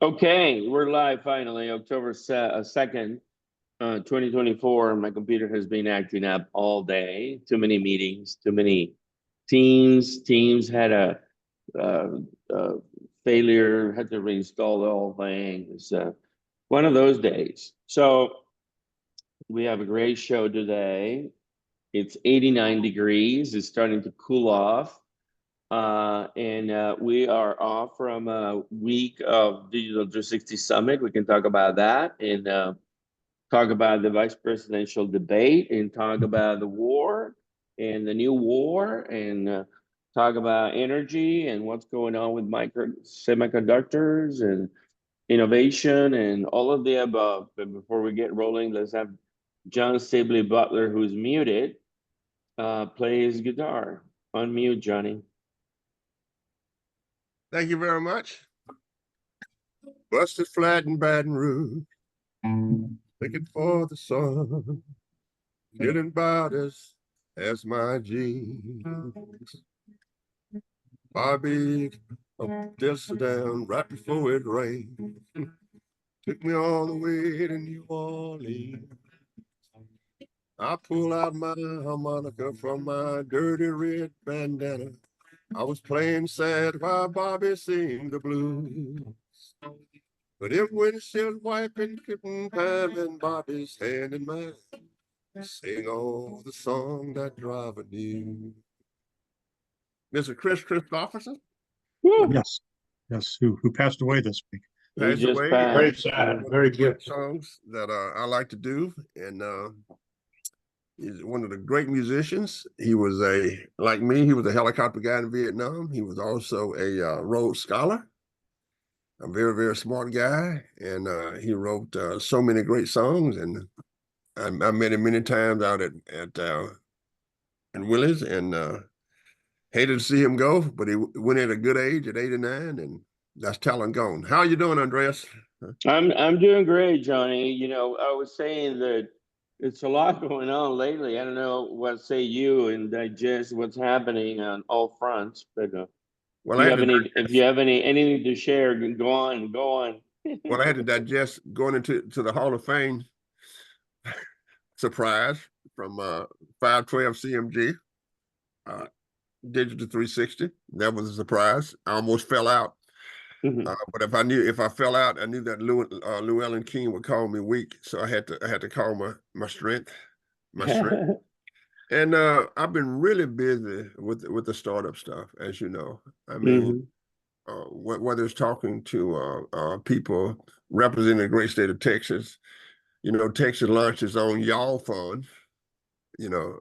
Okay, we're live finally, October 2nd, 2024. My computer has been acting up all day. Too many meetings, too many teams. Teams had uh, uh, failure, had to reinstall the whole thing. It's one of those days. So we have a great show today. It's 89 degrees. It's starting to cool off. And we are off from a week of Digital 360 Summit. We can talk about that and talk about the vice presidential debate and talk about the war and the new war and talk about energy and what's going on with semiconductors and innovation and all of the above. But before we get rolling, let's have John Sibley Butler, who's muted, play his guitar. Unmute, Johnny. Thank you very much. Busted flat in Baton Rouge, looking for the sun, getting about as my jeans. Bobby up this down right before it rained. Took me all the way to New Orleans. I pulled out my harmonica from my dirty red bandana. I was playing sad while Bobby sang the blues. But if windshield wiping couldn't time in Bobby's hand in mine, sing all the song that driver knew. Mr. Chris Christopherson? Yes, yes, who passed away this week. He Passed just away. passed. Very sad, very good. Songs that I like to do, and he's one of the great musicians. He was like me, he was a helicopter guy in Vietnam. He was also a Rhodes Scholar. A very, very smart guy, and he wrote so many great songs. And I met him many times out at in Willie's, and hated to see him go, but he went at a good age at 89, and that's talent gone. How are you doing, Andreas? I'm doing great, Johnny. You know, I was saying that it's a lot going on lately. I don't know what say you and digest what's happening on all fronts, but Well, if you have anything to share, go on. Well, I had to digest going into the Hall of Fame surprise from 512 CMG, Digital 360. That was a surprise. I almost fell out. But if I fell out, I knew that Llewellyn King would call me weak, so I had to call my strength. And I've been really busy with the startup stuff, as you know. I mean, whether it's talking to people representing the great state of Texas, you know, Texas launched its own y'all fund, you know,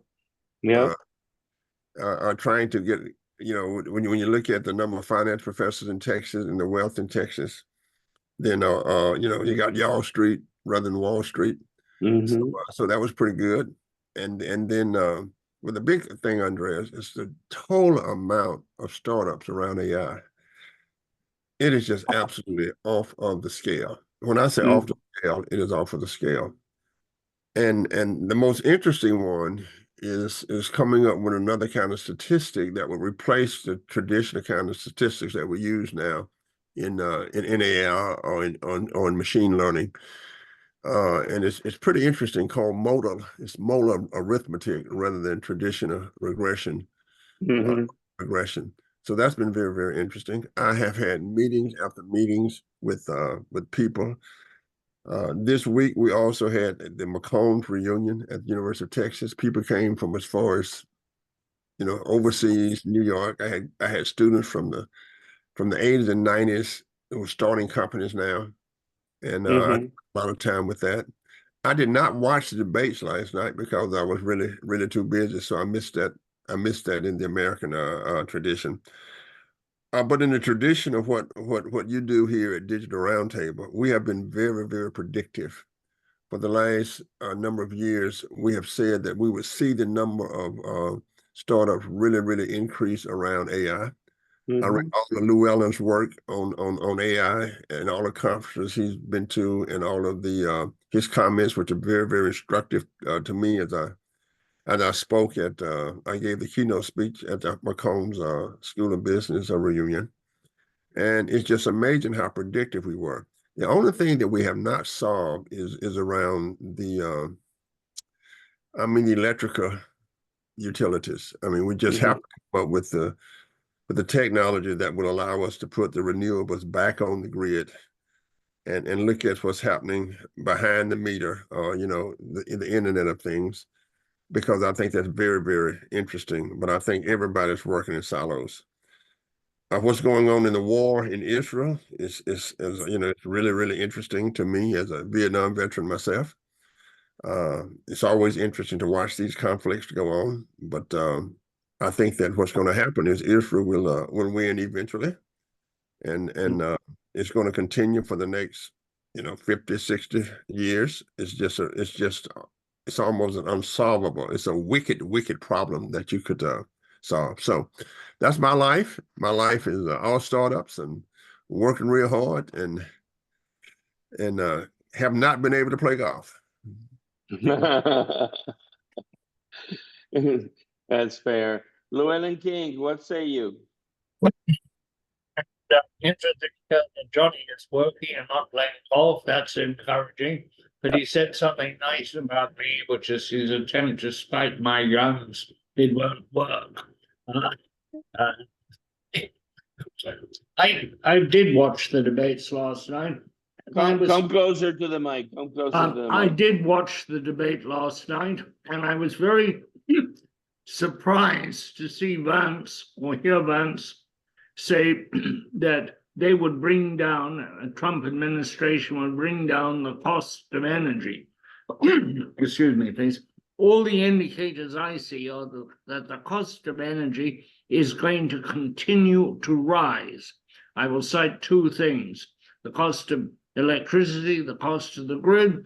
Yeah. trying to get, you know, when you look at the number of finance professors in Texas and the wealth in Texas, then you know, you got Y'all Street rather than Wall Street. So that was pretty good. And then well, the big thing, Andreas, is the total amount of startups around AI. It is just absolutely off of the scale. When I say off the scale, it is off of the scale. And the most interesting one is coming up with another kind of statistic that would replace the traditional kind of statistics that we use now in AI or in machine learning. And it's pretty interesting, called modal. It's modal arithmetic rather than traditional regression. Regression. So that's been very, very interesting. I have had meetings after meetings with people. This week we also had the McCombs reunion at the University of Texas. People came from as far as, you know, overseas, New York. I had students from the 80s and 90s who were starting companies now, and I had a lot of time with that. I did not watch the debates last night because I was really, really too busy, so I missed that. I missed that in the American tradition. But in the tradition of what you do here at Digital Roundtable, we have been very, very predictive. For the last number of years, we have said that we would see the number of startups really, really increase around AI. I read all of Llewellyn's work on AI and all the conferences he's been to, and all of the his comments, which are very, very instructive to me as I spoke at I gave the keynote speech at the McCombs School of Business reunion. And it's just amazing how predictive we were. The only thing that we have not solved is around the electrical utilities. I mean, we just have to come up with the technology that will allow us to put the renewables back on the grid and look at what's happening behind the meter, or the Internet of Things, because I think that's very, very interesting. But I think everybody's working in silos. What's going on in the war in Israel is it's really, really interesting to me as a Vietnam veteran myself. It's always interesting to watch these conflicts go on, but I think that what's going to happen is Israel will win eventually, and it's going to continue for the next 50, 60 years. It's almost an unsolvable. It's a wicked, wicked problem that you could solve. So that's my life. My life is all startups and working real hard and have not been able to play golf. That's fair. Llewellyn King, what say you? Interesting that Johnny is working and not playing golf. That's encouraging. But he said something nice about me, which is his attempt to spite my guns. It won't work. I did watch the debates last night. Come closer to the mic. Come closer to the mic. I did watch the debate last night, and I was very surprised to see Vance, or hear Vance, say that they would bring down, a Trump administration would bring down the cost of energy. Excuse me, please. All the indicators I see are that the cost of energy is going to continue to rise. I will cite two things. The cost of electricity, the cost of the grid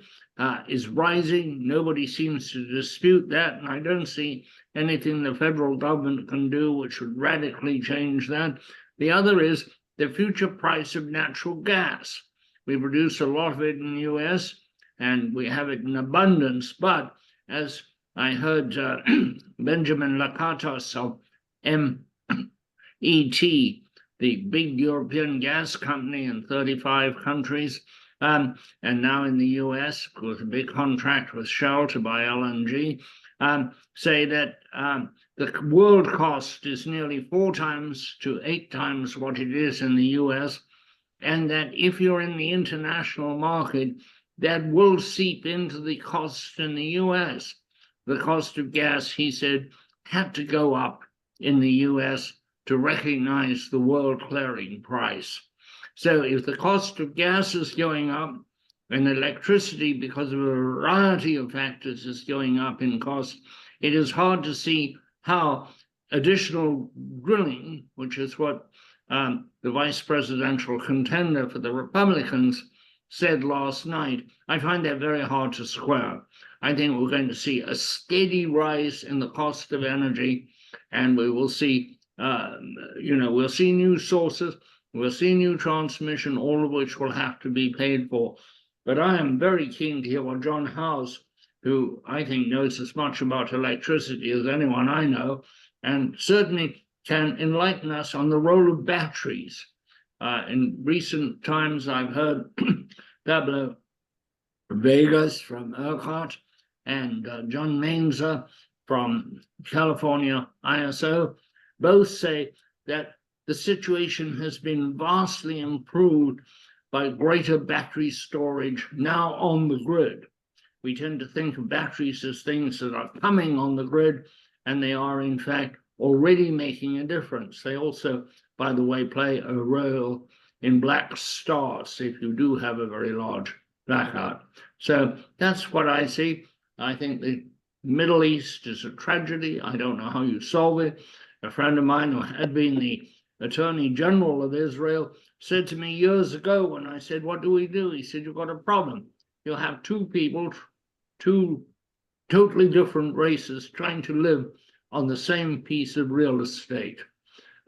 is rising. Nobody seems to dispute that, and I don't see anything the federal government can do which would radically change that. The other is the future price of natural gas. We produce a lot of it in the US, and we have it in abundance, but as I heard Benjamin Lakatos of MET, the big European gas company in 35 countries, and now in the US, with a big contract with Shell to buy LNG, say that the world cost is nearly 4 times to 8 times what it is in the US, and that if you're in the international market, that will seep into the cost in the US. The cost of gas, he said, had to go up in the US to recognize the world clearing price. So if the cost of gas is going up and electricity, because of a variety of factors, is going up in cost, it is hard to see how additional drilling, which is what the vice presidential contender for the Republicans said last night, I find that very hard to square. I think we're going to see a steady rise in the cost of energy, and we will see, we'll see new sources, we'll see new transmission, all of which will have to be paid for. But I am very keen to hear what John Howes, who I think knows as much about electricity as anyone I know, and certainly can enlighten us on the role of batteries. In recent times, I've heard Pablo Vegas from ERCOT and John Mainzer from California ISO both say that the situation has been vastly improved by greater battery storage now on the grid. We tend to think of batteries as things that are coming on the grid, and they are in fact already making a difference. They also, by the way, play a role in black stars if you do have a very large blackout. So that's what I see. I think the Middle East is a tragedy. I don't know how you solve it. A friend of mine who had been the Attorney General of Israel said to me years ago when I said, what do we do? He said, you've got a problem. You'll have two people, two totally different races trying to live on the same piece of real estate.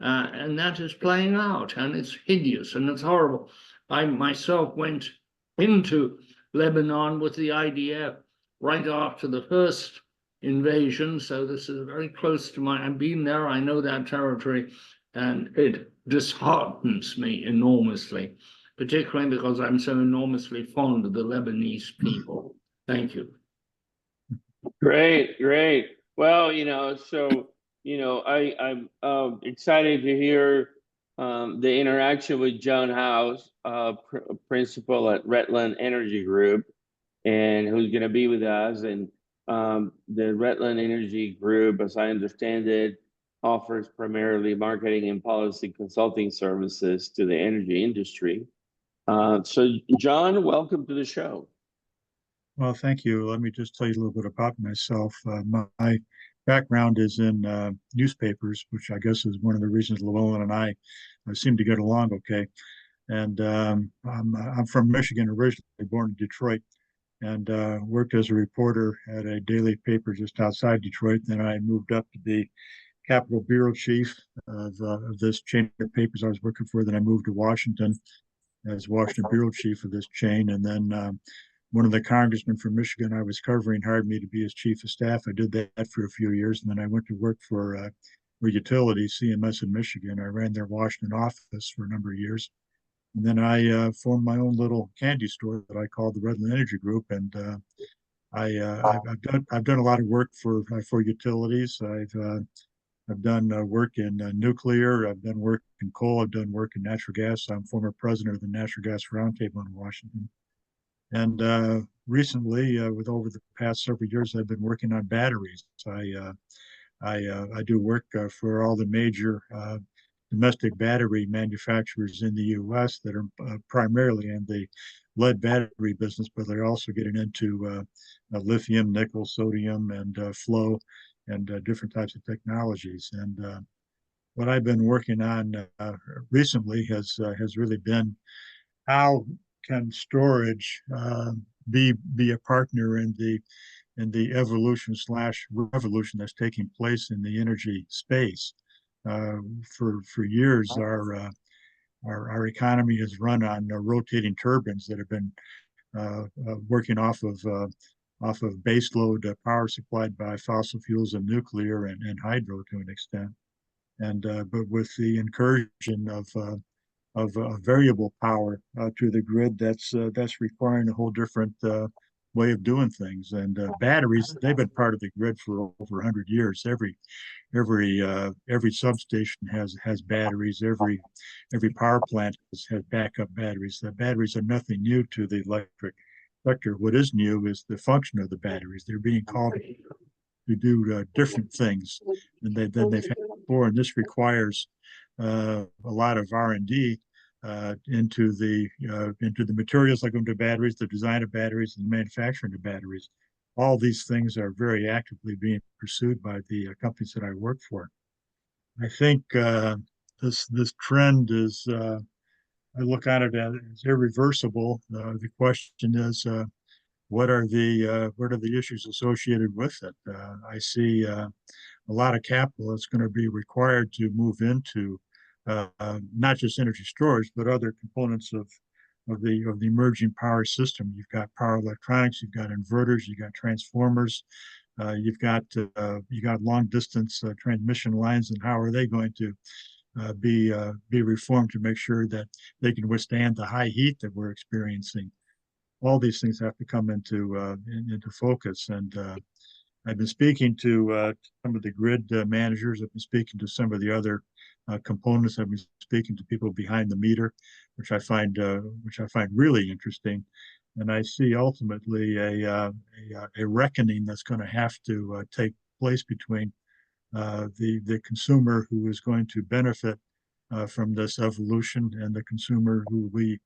And that is playing out, and it's hideous and it's horrible. I myself went into Lebanon with the IDF right after the first invasion, so this is very close to I've been there, I know that territory, And it disheartens me enormously, particularly because I'm so enormously fond of the Lebanese people. Thank you. Great, great. Well, I'm excited to hear the interaction with John House, principal at Redland Energy Group, and who's going to be with us. And the Redland Energy Group, as I understand it, offers primarily marketing and policy consulting services to the energy industry. So, John, welcome to the show. Well, thank you. Let me just tell you a little bit about myself. My background is in newspapers, which I guess is one of the reasons Llewellyn and I seem to get along okay. And I'm from Michigan, originally born in Detroit, and worked as a reporter at a daily paper just outside Detroit. Then I moved up to be Capitol Bureau Chief of this chain of papers I was working for. Then I moved to Washington as Washington Bureau Chief of this chain. And then one of the congressmen from Michigan I was covering hired me to be his chief of staff. I did that for a few years. And then I went to work for utilities, CMS in Michigan. I ran their Washington office for a number of years. And then I formed my own little candy store that I called the Redland Energy Group. And I've done a lot of work for utilities. I've done work in nuclear. I've done work in coal. I've done work in natural gas. I'm former president of the Natural Gas RoundTable in Washington. And recently, with over the past several years, I've been working on batteries. I do work for all the major domestic battery manufacturers in the U.S. that are primarily in the lead battery business, but they're also getting into lithium, nickel, sodium, and flow, and different types of technologies. And what I've been working on recently has really been how can storage be a partner in the evolution / revolution that's taking place in the energy space. For years, our economy has run on rotating turbines that have been working off of baseload power supplied by fossil fuels and nuclear and hydro to an extent. And but with the incursion of variable power to the grid, that's requiring a whole different way of doing things. And batteries, they've been part of the grid for over 100 years. Every substation has batteries. Every power plant has backup batteries. The batteries are nothing new to the electric sector. What is new is the function of the batteries. They're being called to do different things than they've had before, and this requires a lot of R&D into the materials that go into batteries, the design of batteries, and the manufacturing of batteries. All these things are very actively being pursued by the companies that I work for. I think this trend is, I look at it as irreversible. The question is, what are the issues associated with it? I see a lot of capital that's going to be required to move into not just energy storage, but other components of the emerging power system. You've got power electronics, you've got inverters, you've got transformers, you've got long distance transmission lines, and how are they going to be reformed to make sure that they can withstand the high heat that we're experiencing? All these things have to come into focus. And I've been speaking to some of the grid managers. I've been speaking to some of the other components. I've been speaking to people behind the meter, which I find really interesting. And I see ultimately a reckoning that's going to have to take place between the consumer who is going to benefit from this evolution and the consumer who will be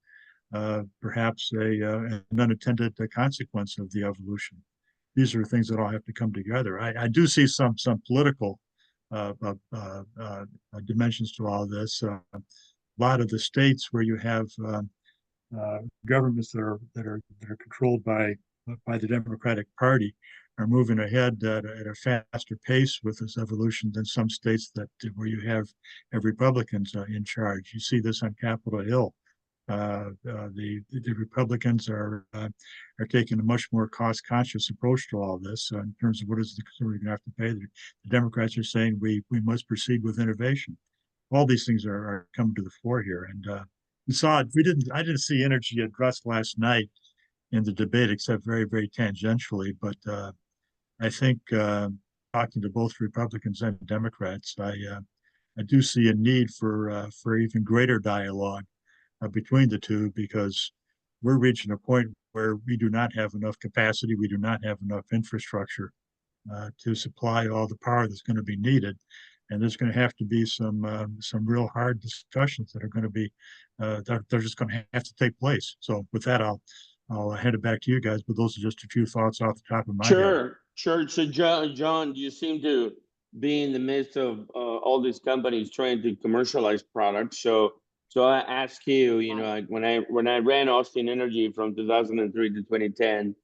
perhaps an unintended consequence of the evolution. These are things that all have to come together. I do see some political dimensions to all this. A lot of the states where you have governments that are controlled by the Democratic Party are moving ahead at a faster pace with this evolution than some states where you have Republicans in charge. You see this on Capitol Hill. The Republicans are taking a much more cost-conscious approach to all this in terms of what is the consumer going to have to pay. The Democrats are saying we must proceed with innovation. all these things are coming to the fore here. And we saw it. I didn't see energy addressed last night in the debate, except very, very tangentially. But I think talking to both Republicans and Democrats, I do see a need for even greater dialogue between the two, because we're reaching a point where we do not have enough capacity, we do not have enough infrastructure to supply all the power that's going to be needed, and there's going to have to be some real hard discussions that are going to be they're just going to have to take place. So with that, I'll hand it back to you guys, but those are just a few thoughts off the top of my head. Sure. So John, you seem to be in the midst of all these companies trying to commercialize products. So I ask you, when I ran Austin Energy from 2003 to 2010,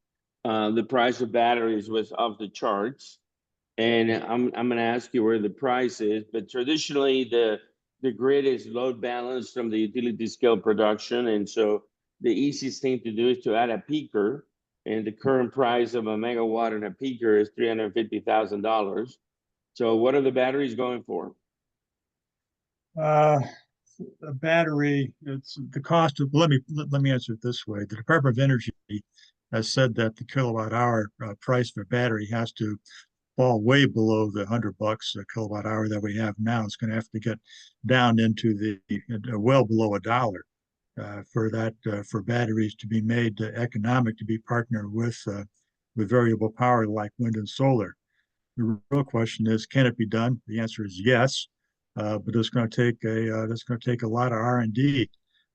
the price of batteries was off the charts. And I'm going to ask you where the price is, but traditionally the grid is load balanced from the utility scale production. And so the easiest thing to do is to add a peaker, and the current price of a megawatt and a peaker is $350,000. So what are the batteries going for? A battery, it's the cost of, let me answer it this way. The Department of Energy has said that the kilowatt hour price for a battery has to fall way below the $100 a kilowatt hour that we have now. It's going to have to get down into the well below $1 for batteries to be made economic, to be partnered with variable power like wind and solar. The real question is, can it be done? The answer is yes, but it's going to take a lot of R&D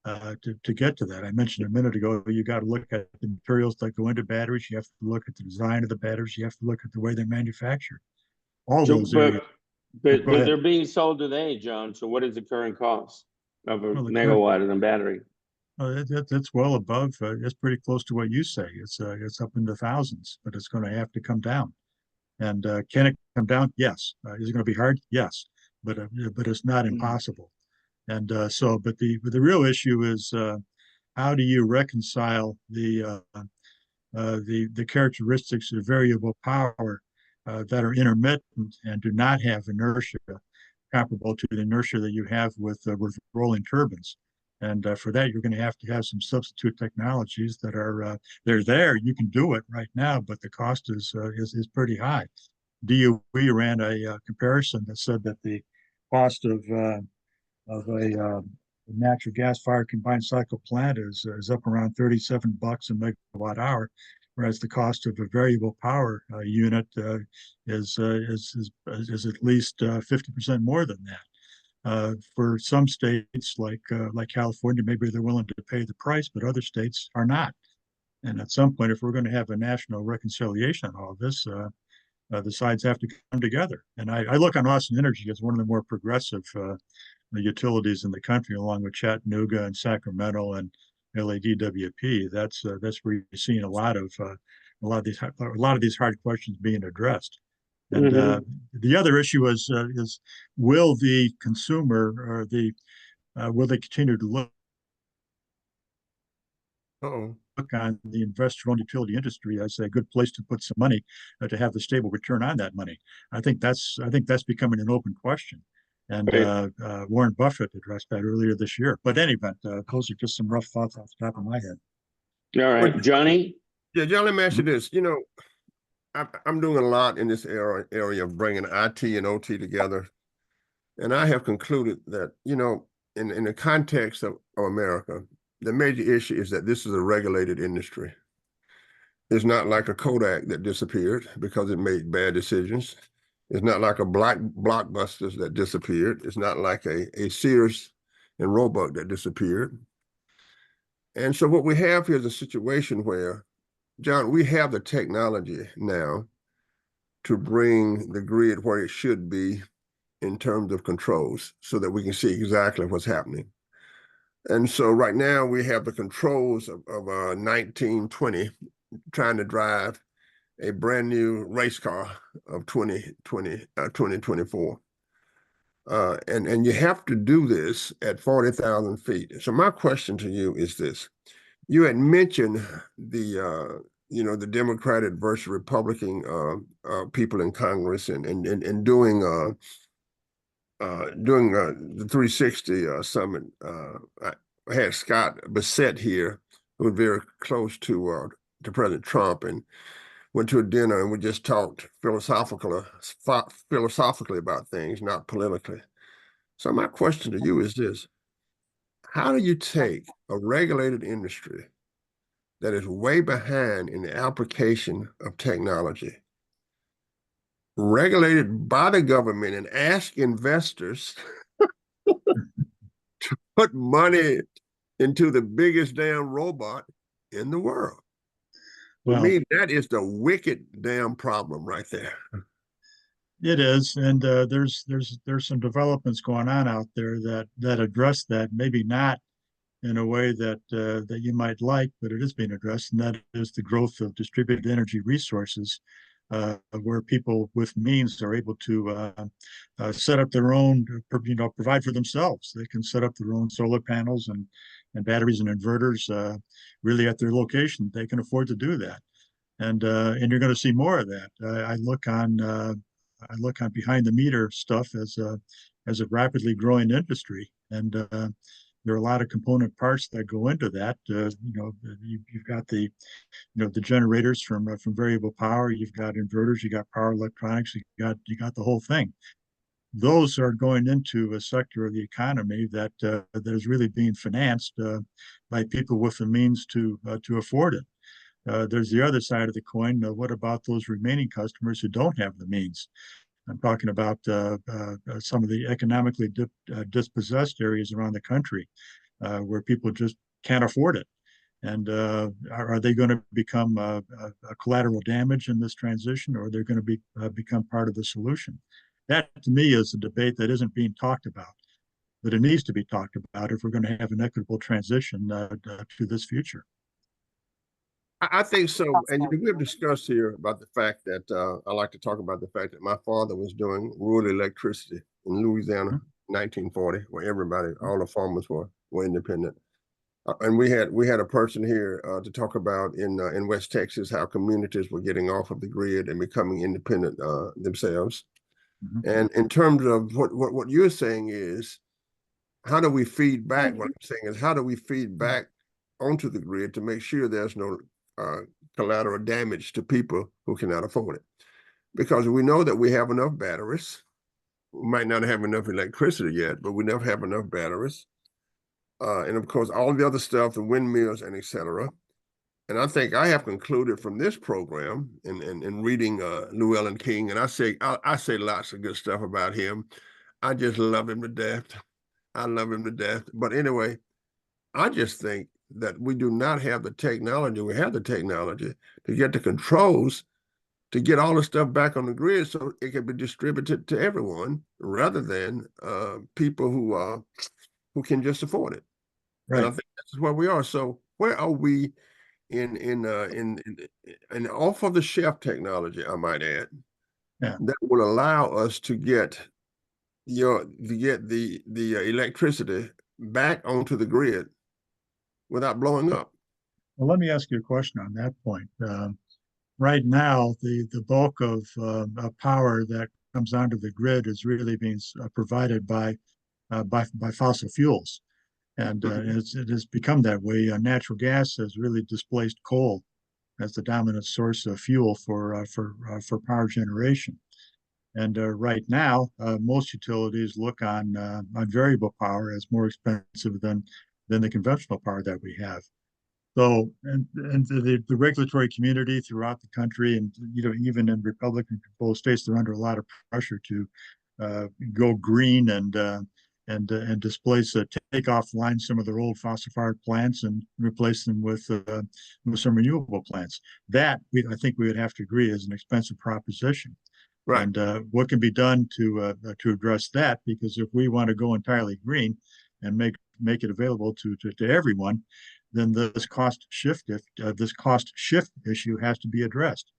to get to that. I mentioned a minute ago, you got to look at the materials that go into batteries. You have to look at the design of the batteries. You have to look at the way they're manufactured. All those areas. But they're being sold today, John. So what is the current cost of a megawatt in a battery? That's well above. It's pretty close to what you say. It's up in the thousands, but it's going to have to come down. And can it come down? Yes. Is it going to be hard? Yes. But it's not impossible. And but the real issue is how do you reconcile the characteristics of variable power that are intermittent and do not have inertia comparable to the inertia that you have with rolling turbines. And for that, you're going to have some substitute technologies that are they're there. You can do it right now, but the cost is pretty high. DOE ran a comparison that said that the cost of a natural gas-fired combined cycle plant is up around $37 a megawatt hour, whereas the cost of a variable power unit is at least 50% more than that. For some states like California, maybe they're willing to pay the price, but other states are not. And at some point, if we're going to have a national reconciliation on all of this, the sides have to come together. And I look on Austin Energy as one of the more progressive utilities in the country, along with Chattanooga and Sacramento and LADWP. That's where you're seeing a lot of these hard questions being addressed. And the other issue is will the consumer or will they continue to look on the investor-owned utility industry as a good place to put some money to have the stable return on that money? I think that's becoming an open question. And Warren Buffett addressed that earlier this year. But in any event, those are just some rough thoughts off the top of my head. All right, Johnny? Yeah, John, let me ask you this. I'm doing a lot in this area of bringing IT and OT together. And I have concluded that, in the context of America, the major issue is that this is a regulated industry. It's not like a Kodak that disappeared because it made bad decisions. It's not like a Blockbusters that disappeared. It's not like a Sears and Roebuck that disappeared. And so what we have here is a situation where, John, we have the technology now to bring the grid where it should be in terms of controls so that we can see exactly what's happening. And so right now we have the controls of 1920 trying to drive a brand new race car of 2024. And you have to do this at 40,000 feet. So my question to you is this. You had mentioned the Democratic versus Republican people in Congress and doing during the 360 summit, I had Scott Bassett here, who was very close to President Trump, and went to a dinner and we just talked philosophically about things, not politically. So my question to you is this: how do you take a regulated industry that is way behind in the application of technology, regulated by the government, and ask investors to put money into the biggest damn robot in the world? To Well, me, that is the wicked damn problem right there. it is, and there's some developments going on out there that address that. Maybe not in a way that you might like, but it is being addressed, and that is the growth of distributed energy resources, where people with means are able to set up their own, provide for themselves. They can set up their own solar panels and batteries and inverters really at their location. They can afford to do that, and you're going to see more of that. I look on behind the meter stuff as a rapidly growing industry, and there are a lot of component parts that go into that. You've got the generators from variable power. You've got inverters. You got power electronics. You got the whole thing. Those are going into a sector of the economy that is really being financed by people with the means to afford it. There's the other side of the coin. What about those remaining customers who don't have the means? I'm talking about some of the economically dispossessed areas around the country where people just can't afford it. And are they going to become a collateral damage in this transition, or they're going to become part of the solution? That, to me, is a debate that isn't being talked about, but it needs to be talked about if we're going to have an equitable transition to this future. I think so. And we've discussed here about the fact that I like to talk about the fact that my father was doing rural electricity in Louisiana, 1940, where everybody, all the farmers were independent. And we had a person here to talk about in West Texas how communities were getting off of the grid and becoming independent themselves. Mm-hmm. And in terms of what you're saying is, how do we feed back? What I'm saying is, how do we feed back onto the grid to make sure there's no collateral damage to people who cannot afford it? Because we know that we have enough batteries. We might not have enough electricity yet, but we never have enough batteries. And of course, all the other stuff, the windmills and etc. And I think I have concluded from this program and reading Llewellyn King, and I say lots of good stuff about him. I just love him to death. I love him to death. But anyway, I just think that we do not have the technology. We have the technology to get the controls to get all the stuff back on the grid so it can be distributed to everyone rather than people who can just afford it. Right. And I think that's where we are. So where are we in off of the shelf technology, I might add, that will allow us to get the electricity back onto the grid without blowing up? Well, let me ask you a question on that point. Right now, the bulk of power that comes onto the grid is really being provided by fossil fuels, and it has become that way. Natural gas has really displaced coal as the dominant source of fuel for power generation. And right now, most utilities look on variable power as more expensive than the conventional power that we have. So, and the regulatory community throughout the country, and even in Republican-controlled states, they're under a lot of pressure to go green and displace, take offline some of their old fossil-fired plants and replace them with some renewable plants. That I think we would have to agree is an expensive proposition. Right. And what can be done to address that? Because if we want to go entirely green and make it available to everyone, then this cost shift issue has to be addressed.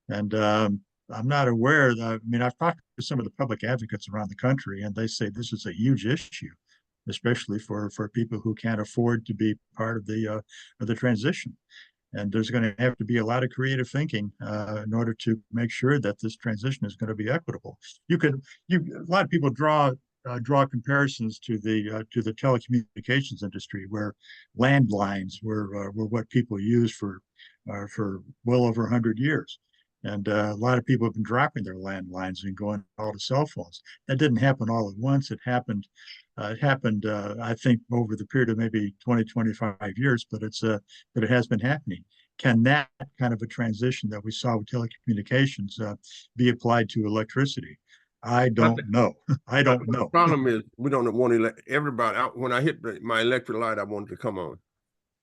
And I'm not aware that, I mean, I've talked to some of the public advocates around the country, and they say this is a huge issue, especially for people who can't afford to be part of the transition. And there's going to have to be a lot of creative thinking in order to make sure that this transition is going to be equitable. A lot of people draw draw comparisons to the telecommunications industry, where landlines were what people used for well over 100 years. And a lot of people have been dropping their landlines and going all to cell phones. That didn't happen all at once. It happened, I think, over the period of maybe 20, 25 years, but it has been happening. Can that kind of a transition that we saw with telecommunications be applied to electricity? I don't know. I don't know. The problem is we don't want to let everybody out. When I hit my electric light, I want it to come on.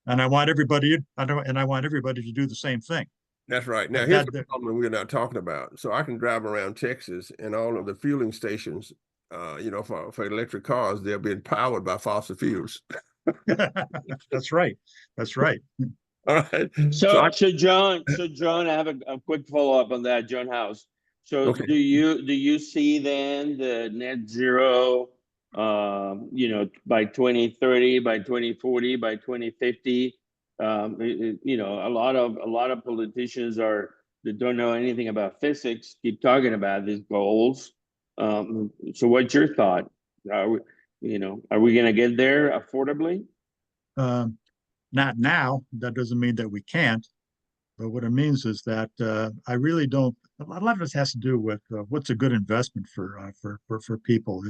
And I want everybody to do the same thing. That's right. Now, here's the problem we're not talking about. So I can drive around Texas, and all of the fueling stations, for electric cars, they're being powered by fossil fuels. That's right. That's right. All right. So John, I have a quick follow-up on that, John House. So Okay. do you see then the net zero, by 2030, by 2040, by 2050? A lot of politicians that don't know anything about physics keep talking about these goals. So what's your thought? Are we going to get there affordably? Not now. That doesn't mean that we can't. But what it means is that I really don't. A lot of this has to do with what's a good investment for people.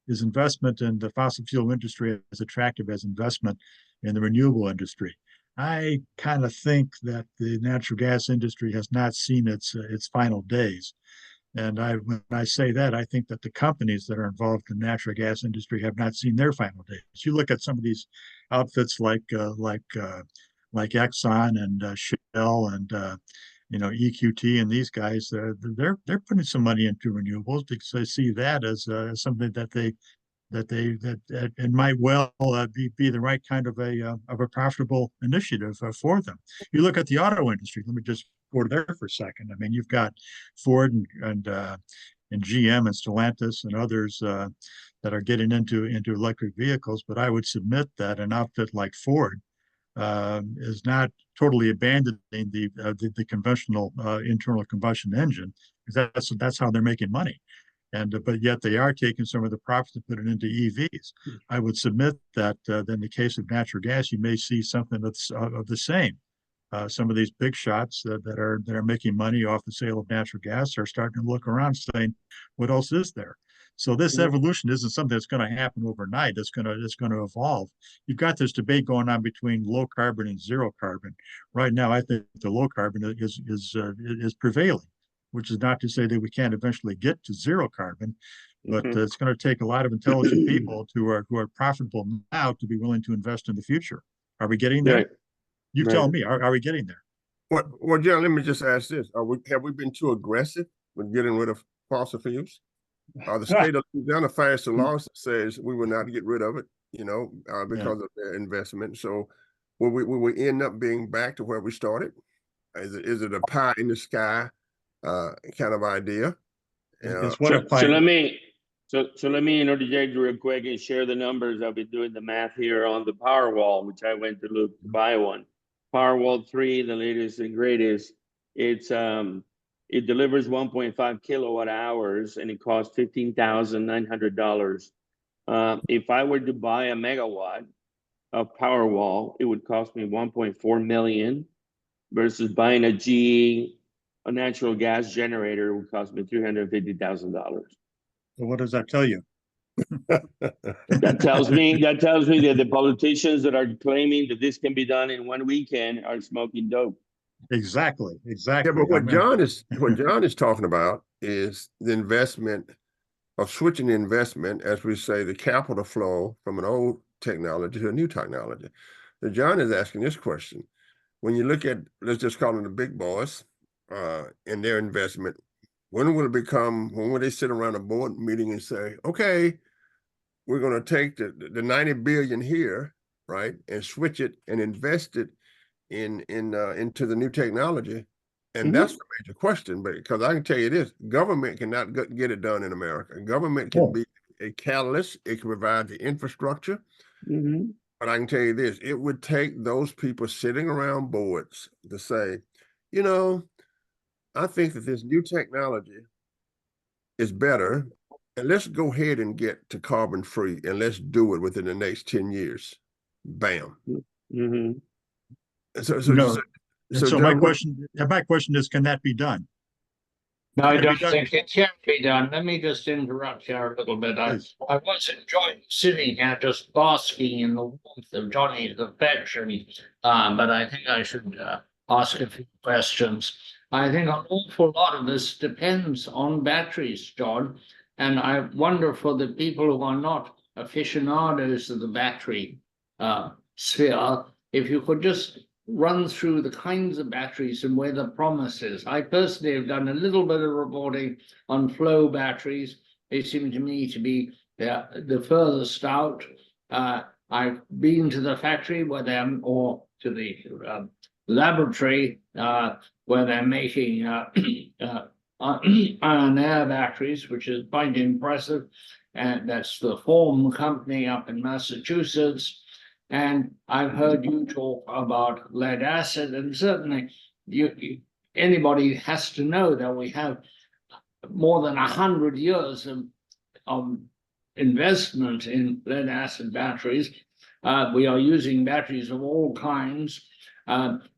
Is investment in the fossil fuel industry as attractive as investment in the renewable industry? I kind of think that the natural gas industry has not seen its final days. And when I say that, I think that the companies that are involved in the natural gas industry have not seen their final days. You look at some of these outfits like Exxon and Shell and EQT and these guys. They're putting some money into renewables because they see that as something that it might well be the right kind of a profitable initiative for them. You look at the auto industry. Let me just go there for a second. I mean, you've got Ford and GM and Stellantis and others that are getting into electric vehicles. But I would submit that an outfit like Ford is not totally abandoning the conventional internal combustion engine, because that's how they're making money. But yet they are taking some of the profits to put it into EVs. I would submit that in the case of natural gas, you may see something that's of the same. Some of these big shots that are making money off the sale of natural gas are starting to look around, saying, "What else is there?" So this evolution isn't something that's going to happen overnight. It's going to evolve. You've got this debate going on between low carbon and zero carbon. Right now, I think the low carbon is prevailing, which is not to say that we can't eventually get to zero carbon, but it's going to take a lot of intelligent people who are profitable now to be willing to invest in the future. Are we getting there? Right. You tell me. Are we getting there? Well, John, let me just ask this: have we been too aggressive with getting rid of fossil fuels? The state of Louisiana passed a law that says we will not get rid of it, because of their investment. So will we end up being back to where we started? Is it a pie in the sky kind of idea? So let me interject real quick and share the numbers. I've been doing the math here on the Powerwall, which I went to look to buy one. Powerwall 3, the latest and greatest. It delivers 1.5 kilowatt hours and it costs $15,900. If I were to buy a megawatt of Powerwall, it would cost me 1.4 million, versus buying a natural gas generator would cost me $350,000. So what does that tell you? That tells me that the politicians that are claiming that this can be done in one weekend are smoking dope. Exactly. Yeah, but what John is talking about is the investment of switching the investment, as we say, the capital flow from an old technology to a new technology. So John is asking this question: when you look at, let's just call them the big boys, and their investment, when will they sit around a board meeting and say, okay, we're going to take the 90 billion here, right, and switch it and invest it into the new technology? And that's the major question, because I can tell you this: government cannot get it done in America. Government can be a catalyst. It can provide the infrastructure. But I can tell you this: it would take those people sitting around boards to say, I think that this new technology is better And let's go ahead and get to carbon free, and let's do it within the next 10 years. Bam. Mm-hmm. So John, my question is, can that be done? No, I Can it be don't done? think it can be done. Let me just interrupt here a little bit. I was enjoying sitting here just basking in the warmth of Johnny's affection, but I think I should ask a few questions. I think an awful lot of this depends on batteries, John, and I wonder for the people who are not aficionados of the battery sphere, if you could just run through the kinds of batteries and where the promise is. I personally have done a little bit of reporting on flow batteries. They seem to me to be the furthest out. I've been to the factory where they're, or to the laboratory where they're making iron air batteries, which is quite impressive. And that's the Form company up in Massachusetts. And I've heard you talk about lead acid, and certainly anybody has to know that we have more than 100 years of investment in lead acid batteries. We are using batteries of all kinds.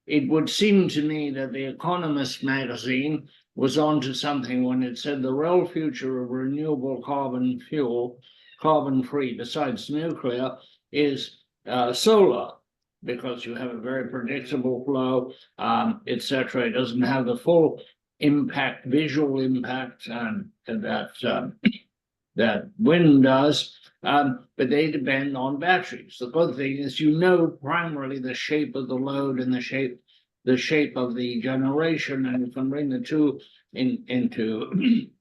It would seem to me that the Economist magazine was onto something when it said the real future of renewable carbon fuel, carbon-free, besides nuclear, is solar, because you have a very predictable flow, etc. It doesn't have the full impact, visual impact, that wind does, but they depend on batteries. The good thing is, primarily the shape of the load and the shape of the generation, and you can bring the two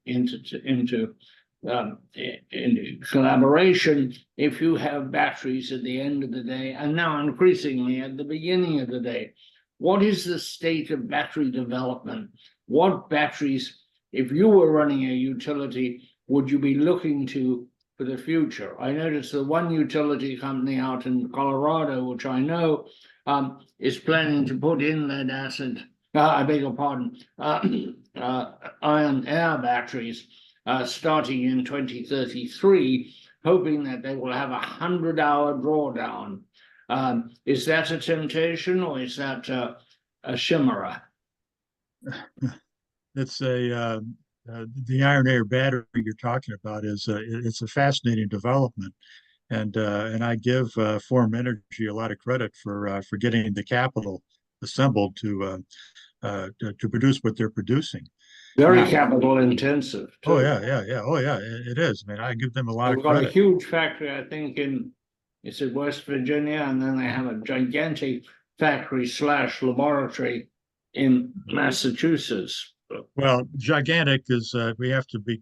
into collaboration if you have batteries at the end of the day, and now increasingly at the beginning of the day. What is the state of battery development? What batteries, if you were running a utility, would you be looking to for the future? I noticed the one utility company out in Colorado, which I know, is planning to put in lead acid, I beg your pardon, iron air batteries starting in 2033, hoping that they will have a 100-hour drawdown. Is that a temptation, or is that a chimera? It's the iron air battery you're talking about is it's a fascinating development, and I give Form Energy a lot of credit for getting the capital assembled to produce what they're producing. Very capital intensive, too. Oh yeah. Oh yeah, it is. I mean, I give them a lot of got credit. A huge factory, I think, in West Virginia, and then they have a gigantic factory / laboratory in Massachusetts. Well, gigantic is we have to be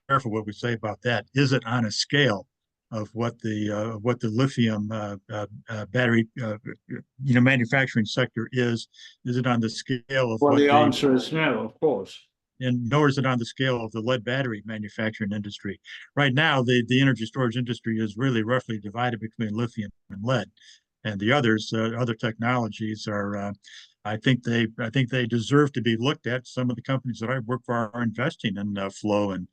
careful what we say about that. Is it on a scale of what the lithium battery manufacturing sector is? Is it on the scale of well, the answer is no, of course. And nor is it on the scale of the lead battery manufacturing industry. Right now, the energy storage industry is really roughly divided between lithium and lead, and the others, other technologies are. I think they deserve to be looked at. Some of the companies that I work for are investing in flow and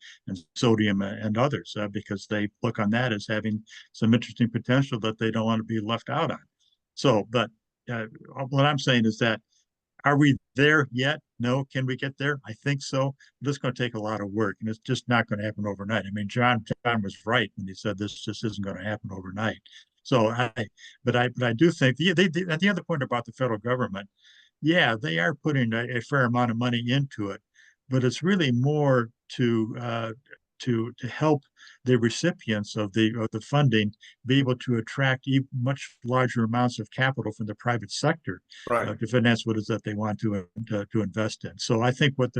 sodium and others because they look on that as having some interesting potential that they don't want to be left out on. So, but what I'm saying is that, are we there yet? No. Can we get there? I think so. But it's going to take a lot of work, and it's just not going to happen overnight. I mean, John was right when he said this just isn't going to happen overnight. So but I do think the other point about the federal government, yeah, they are putting a fair amount of money into it, but it's really more to help the recipients of the funding be able to attract much larger amounts of capital from the private sector to finance what it is that they want to invest in. So I think what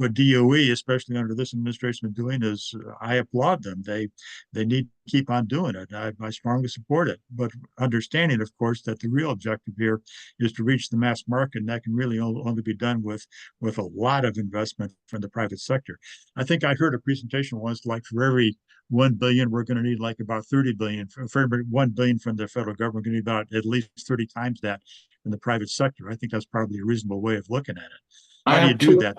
DOE, especially under this administration, is doing is I applaud them. They need to keep on doing it. I strongly support it, but understanding, of course, that the real objective here is to reach the mass market, and that can really only be done with a lot of investment from the private sector. I think I heard a presentation once, like for every 1 billion, we're going to need like about 30 billion. For every 1 billion from the federal government, we're going to need about at least 30 times that in the private sector. I think that's probably a reasonable way of looking at it. How do you do that?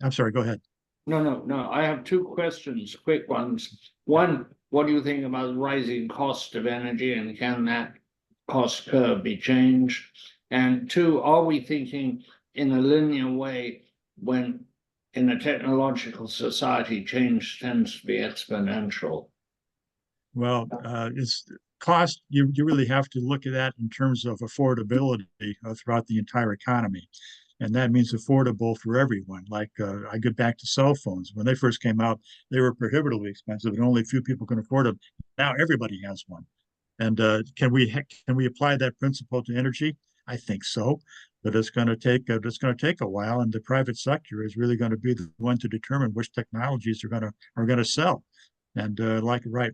I'm sorry, go ahead. No. I have two questions, quick ones. One, what do you think about the rising cost of energy, and can that cost curve be changed? And two, are we thinking in a linear way when in a technological society change tends to be exponential? Well, it's cost, you really have to look at that in terms of affordability throughout the entire economy. And that means affordable for everyone. Like I get back to cell phones. When they first came out, they were prohibitively expensive and only a few people can afford them. Now everybody has one. And can we apply that principle to energy? I think so, but it's going to take a while, and the private sector is really going to be the one to determine which technologies are going to sell. And like right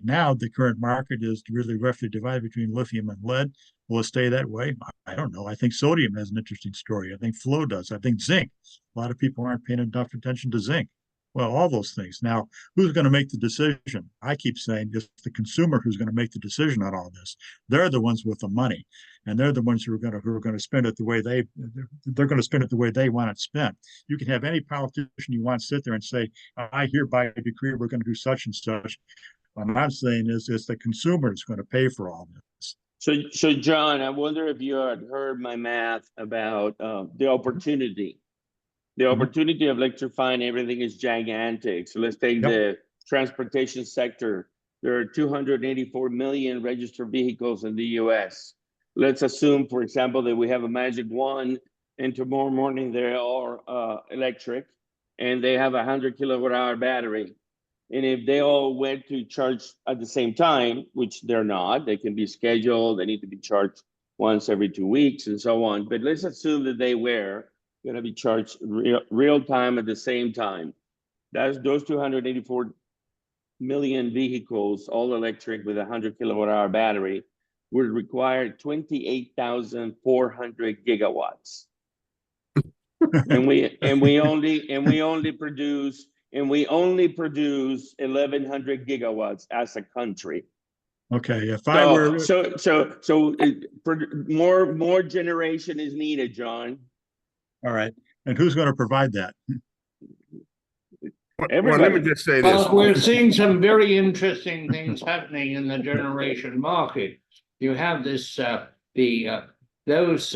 now, the current market is really roughly divided between lithium and lead. Will it stay that way? I don't know. I think sodium has an interesting story. I think flow does. I think zinc. A lot of people aren't paying enough attention to zinc. Well, all those things. Now, who's going to make the decision? I keep saying it's the consumer who's going to make the decision on all this. They're the ones with the money, and they're the ones who are going to spend it the way they're going to spend it the way they want it spent. You can have any politician you want sit there and say, "I hereby decree we're going to do such and such." What I'm saying is, it's the consumer is going to pay for all this. So John, I wonder if you had heard my math about the opportunity. The opportunity of electrifying everything is gigantic. So let's take the transportation sector. There are 284 million registered vehicles in the US. Let's assume, for example, that we have a magic wand and tomorrow morning they are electric and they have a 100 kilowatt hour battery. And if they all went to charge at the same time, which they're not, they can be scheduled, they need to be charged once every 2 weeks and so on. But let's assume that they were going to be charged real time at the same time. That's those 284 million vehicles, all electric with a 100 kilowatt hour battery, would require 28,400 gigawatts. and we only produce 1,100 gigawatts as a country. Okay, if more generation is needed, John. All right, and who's going to provide that? Well, let me just say this. Well, we're seeing some very interesting things happening in the generation market. You have this, those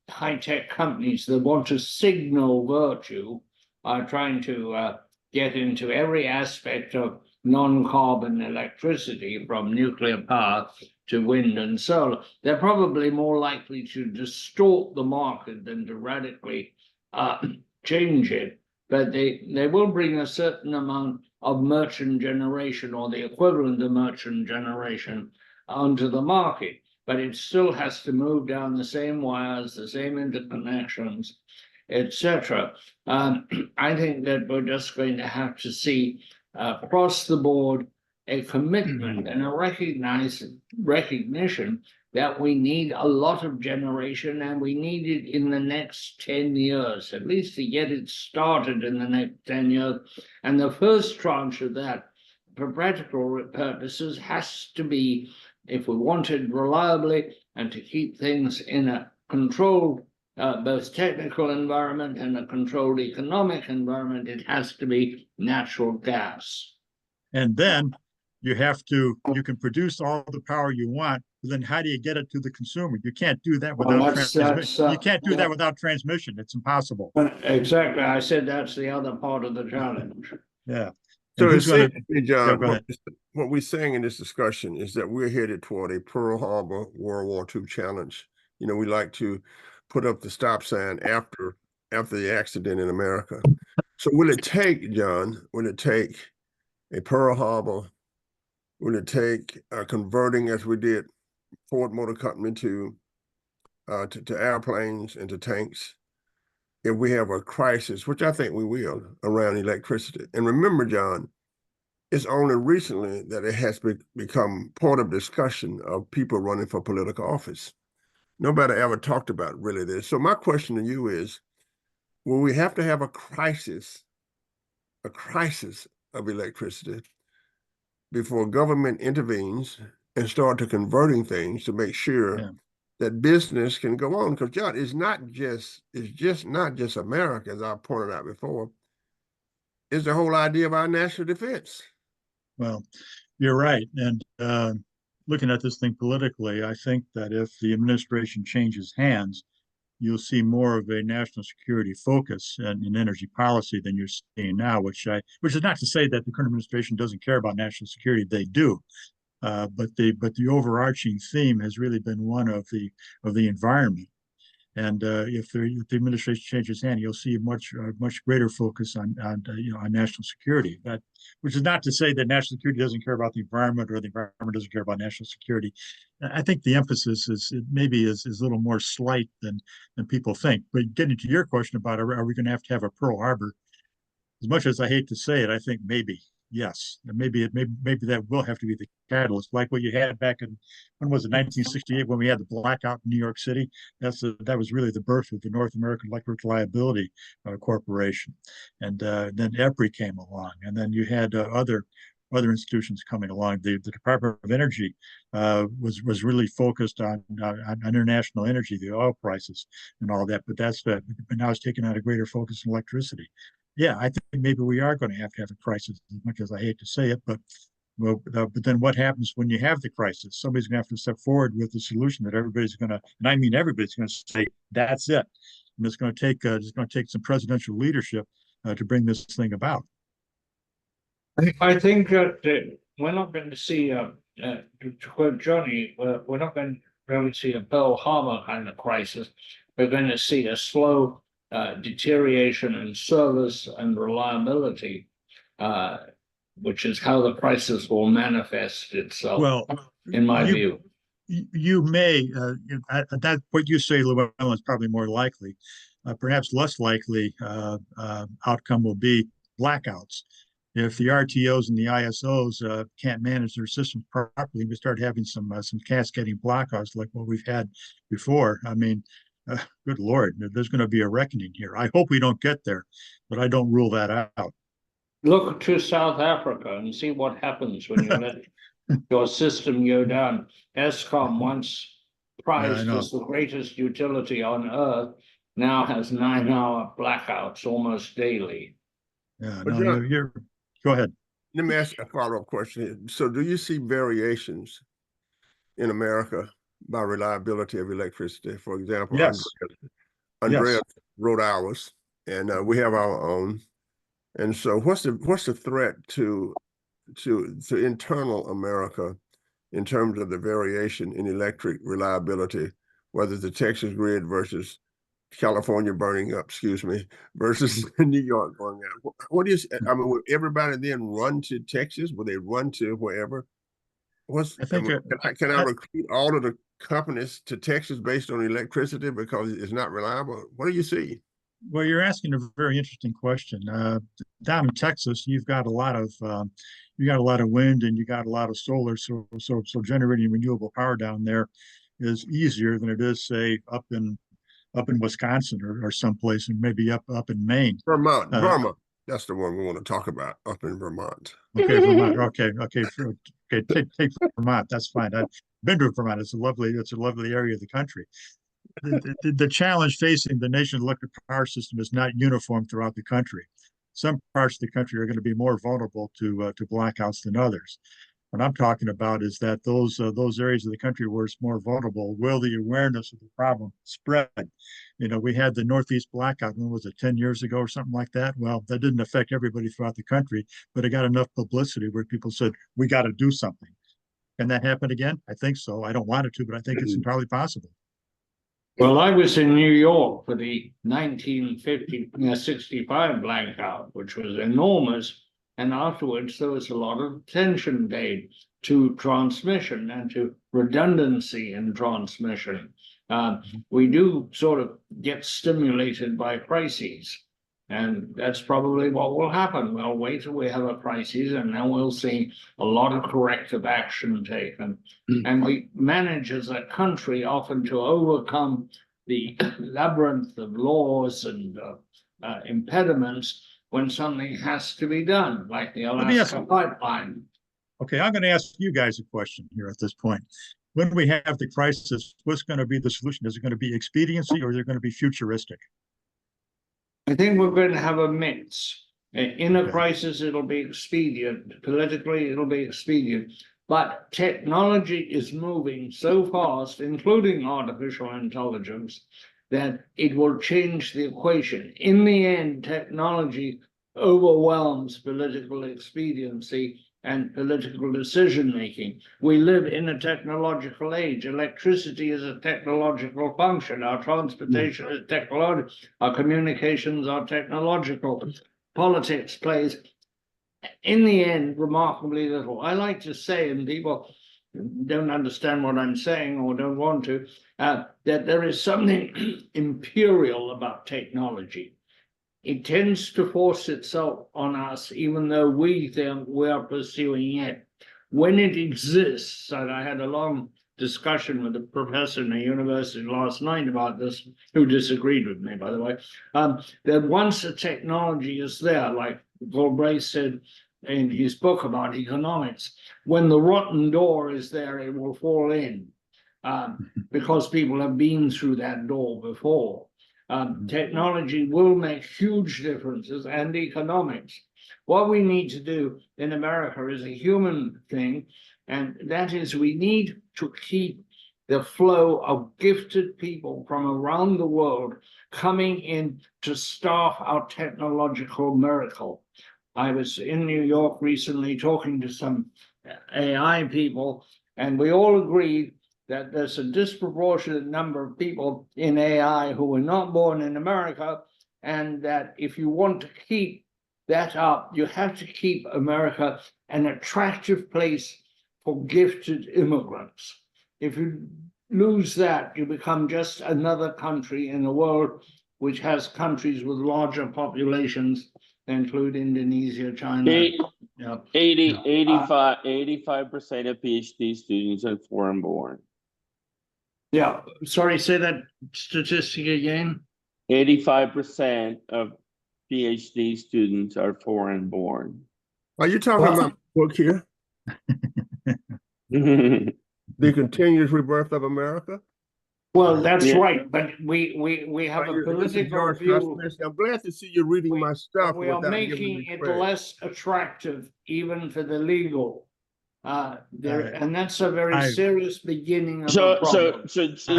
high-tech companies that want to signal virtue are trying to get into every aspect of non-carbon electricity, from nuclear power to wind and solar. They're probably more likely to distort the market than to radically change it, but they will bring a certain amount of merchant generation, or the equivalent of merchant generation, onto the market. But it still has to move down the same wires, the same interconnections, etc. I think that we're just going to have to see across the board a commitment and a recognition that we need a lot of generation, and we need it in the next 10 years, at least to get it started in the next 10 years. And the first tranche of that, for practical purposes, has to be, if we want it reliably and to keep things in a controlled, both technical environment and a controlled economic environment, it has to be natural gas. And then you can produce all the power you want, but then how do you get it to the consumer? You can't do that without transmission. You can't do that without transmission. It's impossible. Exactly. I said that's the other part of the challenge. Yeah. So essentially, John, Yeah, what we're saying in this discussion is that we're headed toward a Pearl Harbor World War II challenge. You know, we like to put up the stop sign after the accident in America. So will it take, John, will it take a Pearl Harbor? Will it take converting, as we did Ford Motor Company, to airplanes and to tanks? If we have a crisis, which I think we will, around electricity. And remember, John, it's only recently that it has become part of discussion of people running for political office. Nobody ever talked about really this. So my question to you is, will we have to have a crisis of electricity before government intervenes and start to converting things to make sure that business can go on? Because John, it's just not just America, as I pointed out before. is the whole idea of our national defense. Well, you're right. And looking at this thing politically, I think that if the administration changes hands, you'll see more of a national security focus in energy policy than you're seeing now, which is not to say that the current administration doesn't care about national security. They do. But the overarching theme has really been one of the environment. And if the administration changes hand, you'll see a much greater focus on national security. That, which is not to say that national security doesn't care about the environment or the environment doesn't care about national security. I think the emphasis is a little more slight than people think. But getting to your question about are we going to have a Pearl Harbor? As much as I hate to say it, I think maybe. Yes, and maybe that will have to be the catalyst, like what you had back in, when was it, 1968, when we had the blackout in New York City. That was really the birth of the North American Electric Liability Corporation, and then EPRI came along, and then you had other institutions coming along. The Department of Energy was really focused on international energy, the oil prices, and all that. But now it's taken on a greater focus on electricity. Yeah, I think maybe we are going to have a crisis, as much as I hate to say it. But then what happens when you have the crisis? Somebody's going to have to step forward with a solution that everybody's going to, and I mean everybody's going to say that's it. And it's going to take some presidential leadership to bring this thing about. I think that we're not going to see, to quote Johnny, we're not going to really see a Pearl Harbor kind of crisis. We're going to see a slow deterioration in service and reliability, which is how the crisis will manifest itself. Well, in my view, you may that what you say, Llewellyn, is probably more likely. Perhaps less likely outcome will be blackouts. If the RTOs and the ISOs can't manage their systems properly, we start having some cascading blackouts like what we've had before. I mean, good Lord, there's going to be a reckoning here. I hope we don't get there, but I don't rule that out. look to South Africa and see what happens when you let your system go down. ESCOM, once prized as the greatest utility on earth, now has 9-hour blackouts almost daily. Yeah, no, you're go ahead. Let me ask a follow-up question here. So do you see variations in America by reliability of electricity? For example, yes. Andrea wrote ours, and we have our own. And so what's the threat to internal America in terms of the variation in electric reliability, whether it's the Texas grid versus California burning up, versus New York going out? What do you, I mean, will everybody then run to Texas? Will they run to wherever? Can I recruit all of the companies to Texas based on electricity because it's not reliable? What do you see? Well, you're asking a very interesting question. Down in Texas, you've got a lot of wind and you got a lot of solar, so generating renewable power down there is easier than it is, say, up in Wisconsin or someplace, and maybe up in Maine. Vermont. That's the one we want to talk about, up in Vermont. Okay, Vermont. Okay. Take Vermont. That's fine. I've been to Vermont. It's a lovely area of the country. The challenge facing the nation's electric power system is not uniform throughout the country. Some parts of the country are going to be more vulnerable to blackouts than others. What I'm talking about is that those areas of the country where it's more vulnerable, will the awareness of the problem spread? You know, we had the Northeast blackout, when was it, 10 years ago or something like that? Well, that didn't affect everybody throughout the country, but it got enough publicity where people said, we got to do something. Can that happen again? I think so. I don't want it to, but I think it's entirely possible. Well, I was in New York for the 1965 blackout, which was enormous. And afterwards, there was a lot of attention paid to transmission and to redundancy in transmission. We do sort of get stimulated by crises. And that's probably what will happen. We'll wait till we have a crisis, and then we'll see a lot of corrective action taken. And we manage as a country often to overcome the labyrinth of laws and impediments when something has to be done, like the Alaska pipeline. Okay, I'm going to ask you guys a question here at this point. When we have the crisis, what's going to be the solution? Is it going to be expediency, or is it going to be futuristic? I think we're going to have a mix. In a Okay. crisis, it'll be expedient. Politically, it'll be expedient. But technology is moving so fast, including artificial intelligence, that it will change the equation. In the end, technology overwhelms political expediency and political decision-making. We live in a technological age. Electricity is a technological function. Our transportation is technological. Our communications are technological. Politics plays, in the end, remarkably little. I like to say, and people don't understand what I'm saying or don't want to, that there is something imperial about technology. It tends to force itself on us, even though we think we are pursuing it. When it exists, and I had a long discussion with a professor in a university last night about this, who disagreed with me, by the way, that once a technology is there, like Galbraith said in his book about economics, when the rotten door is there, it will fall in, because people have been through that door before. Technology will make huge differences, and economics. What we need to do in America is a human thing, and that is we need to keep the flow of gifted people from around the world coming in to staff our technological miracle. I was in New York recently talking to some AI people, and we all agreed that there's a disproportionate number of people in AI who were not born in America, and that if you want to keep that up, you have to keep America an attractive place for gifted immigrants. If you lose that, you become just another country in a world which has countries with larger populations, include Indonesia, China. Yeah. 85% of PhD students are foreign born. Yeah, sorry, say that statistic again. 85% of PhD students are foreign born. Are you talking about the book here? The Continuous Rebirth of America? Well, that's Yeah. right, but we have a political view. I'm glad to see you reading my stuff. We are without giving making me it credit. less attractive even for the legal. And that's a very serious beginning of a So problem.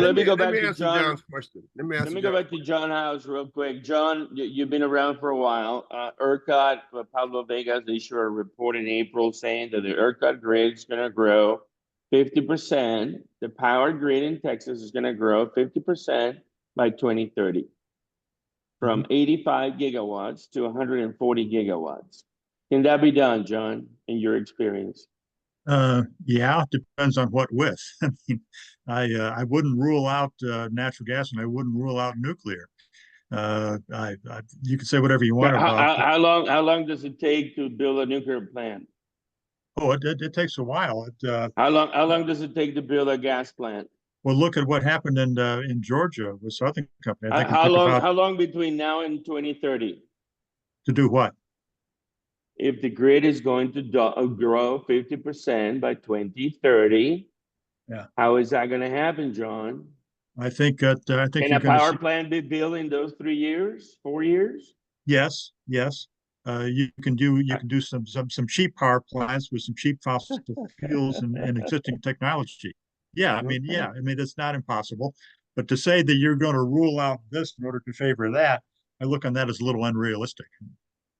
let me go back to answer John. John's question. Let me go back to John House real quick. John, you've been around for a while. ERCOT, Pablo Vegas, they issued a report in April saying that the ERCOT grid is going to grow 50%. The power grid in Texas is going to grow 50% by 2030, from 85 gigawatts to 140 gigawatts. Can that be done, John, in your experience? Yeah, depends on what with. I mean, I wouldn't rule out natural gas, and I wouldn't rule out nuclear. You can say whatever you want about how long does it take to build a nuclear plant? Oh, it takes a while. How long does it take to build a gas plant? Well, look at what happened in Georgia with Southern Company. I think how long between now and 2030? To do what? If the grid is going to grow 50% by 2030, how is that going to happen, John? I think can a power plant be built in those 3 years, 4 years? Yes. You can do some cheap power plants with some cheap fossil fuels and existing technology. I mean, it's not impossible. But to say that you're going to rule out this in order to favor that, I look on that as a little unrealistic.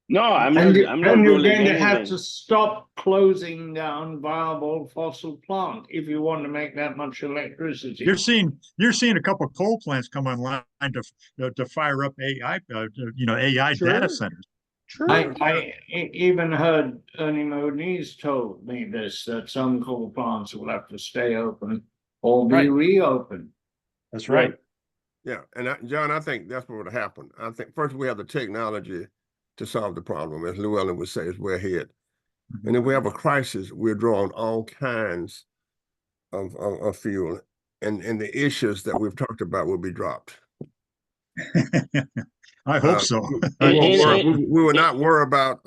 No, I'm not you're ruling going to have anything. to stop closing down viable fossil plant if you want to make that much electricity. You're seeing a couple of coal plants come online to fire up AI, AI data centers. Sure. I even heard Ernie Moniz told me this, that some coal plants will have to stay open or be reopened. That's right. Yeah, and John, I think that's what would happen. I think first we have the technology to solve the problem, as Llewellyn would say, is we're ahead. And if we have a crisis, we're drawing all kinds of fuel, and the issues that we've talked about will be dropped. I hope so. We will not worry about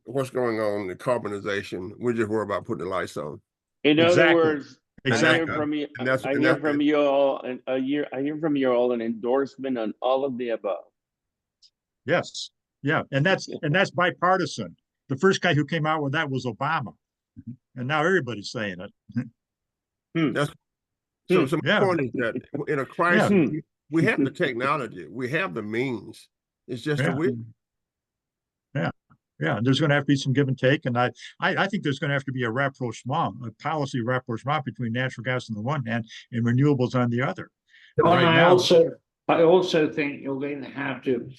what's going on, the carbonization. We just worry about putting the lights on. In other words, exactly. I hear from you all an endorsement on all of the above. Yes. Yeah, and that's bipartisan. The first guy who came out with that was Obama, and now everybody's saying it. That's so. So my Yeah. point is that in a crisis, Yeah. we have the technology, we have the means. It's just a Yeah. will. Yeah, there's going to have to be some give and take, and I think there's going to have to be a rapprochement, a policy rapprochement between natural gas on the one hand and renewables on the other. John, Right I now- also think you're going to have to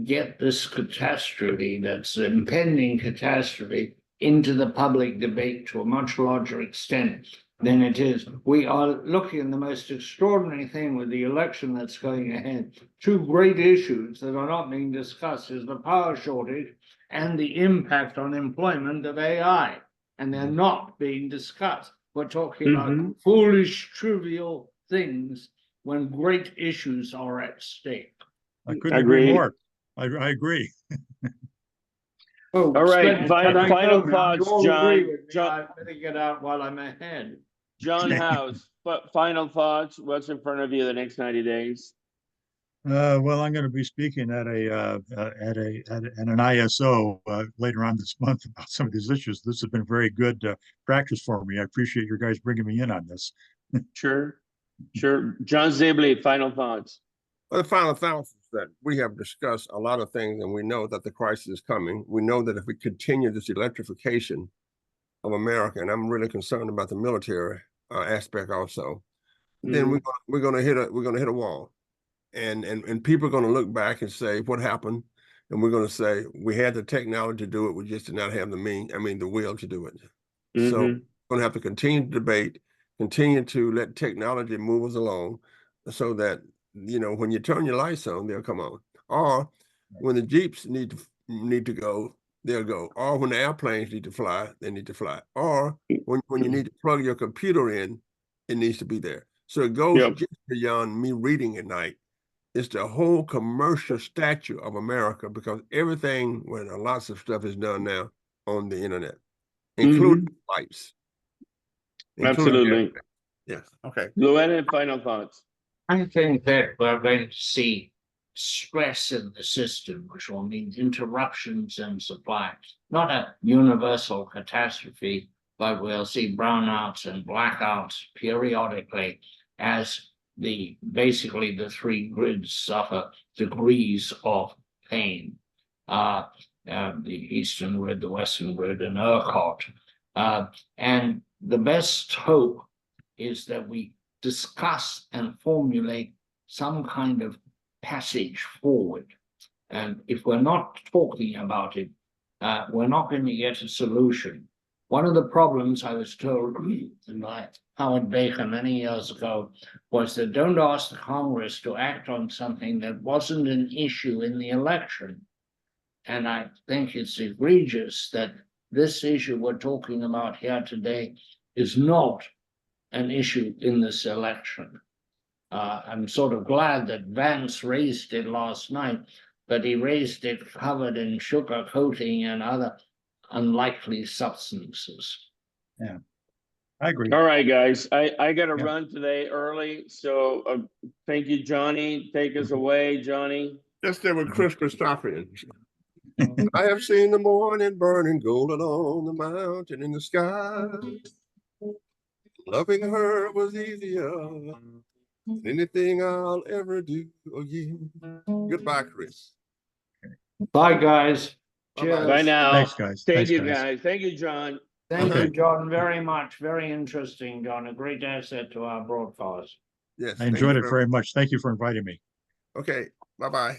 get this catastrophe, that's impending catastrophe, into the public debate to a much larger extent than it is. We are looking at the most extraordinary thing with the election that's going ahead. Two great issues that are not being discussed is the power shortage and the impact on employment of AI, and they're not being discussed. We're talking about foolish, trivial things when great issues are at stake. I couldn't agree more. I agree. All right, final thoughts, John. I better get out while I'm ahead. John House, but final thoughts, what's in front of you the next 90 days? Well, I'm going to be speaking at an ISO later on this month about some of these issues. This has been very good practice for me. I appreciate you guys bringing me in on this. Sure. John Zabley, final thoughts. Well, the final thoughts is that we have discussed a lot of things, and we know that the crisis is coming. We know that if we continue this electrification of America, and I'm really concerned about the military aspect also, then we're going to hit a wall, and people are going to look back and say what happened, and we're going to say we had the technology to do it, we just did not have the will to do it. So we're going to have to continue to debate, continue to let technology move us along, so that when you turn your lights on, they'll come on, or when the Jeeps need to go, they'll go, or when the airplanes need to fly, they need to fly, or when you need to plug your computer in, it needs to be there. So it goes just beyond me reading at night. It's the whole commercial stature of America, because everything, lots of stuff is done now on the internet, including lights. Absolutely. Yes. Okay. Llewellyn, final thoughts. I think that we're going to see stress in the system, which will mean interruptions in supply. Not a universal catastrophe, but we'll see brownouts and blackouts periodically as basically the three grids suffer degrees of pain. The Eastern grid, the Western grid, and ERCOT. And the best hope is that we discuss and formulate some kind of passage forward. And if we're not talking about it, we're not going to get a solution. One of the problems I was told by Howard Baker many years ago was that don't ask the Congress to act on something that wasn't an issue in the election. And I think it's egregious that this issue we're talking about here today is not an issue in this election. I'm sort of glad that Vance raised it last night, but he raised it covered in sugar coating and other unlikely substances. Yeah, I agree. All right, guys, I got to run today early, so thank you, Johnny. Take us away, Johnny. Just there with Chris Christopherson. I have seen the morning burning golden on the mountain in the sky. Loving her was easier than anything I'll ever do again. Goodbye, Chris. Bye, guys. Bye-bye. Cheers. Bye now. Thanks, guys. Thank Thanks, you, guys. guys. Thank you, John. Thank you, John, very much. Very interesting, John. A great asset to our broadcast. Yes. I enjoyed it very much. Thank you for inviting me. Okay. Bye-bye.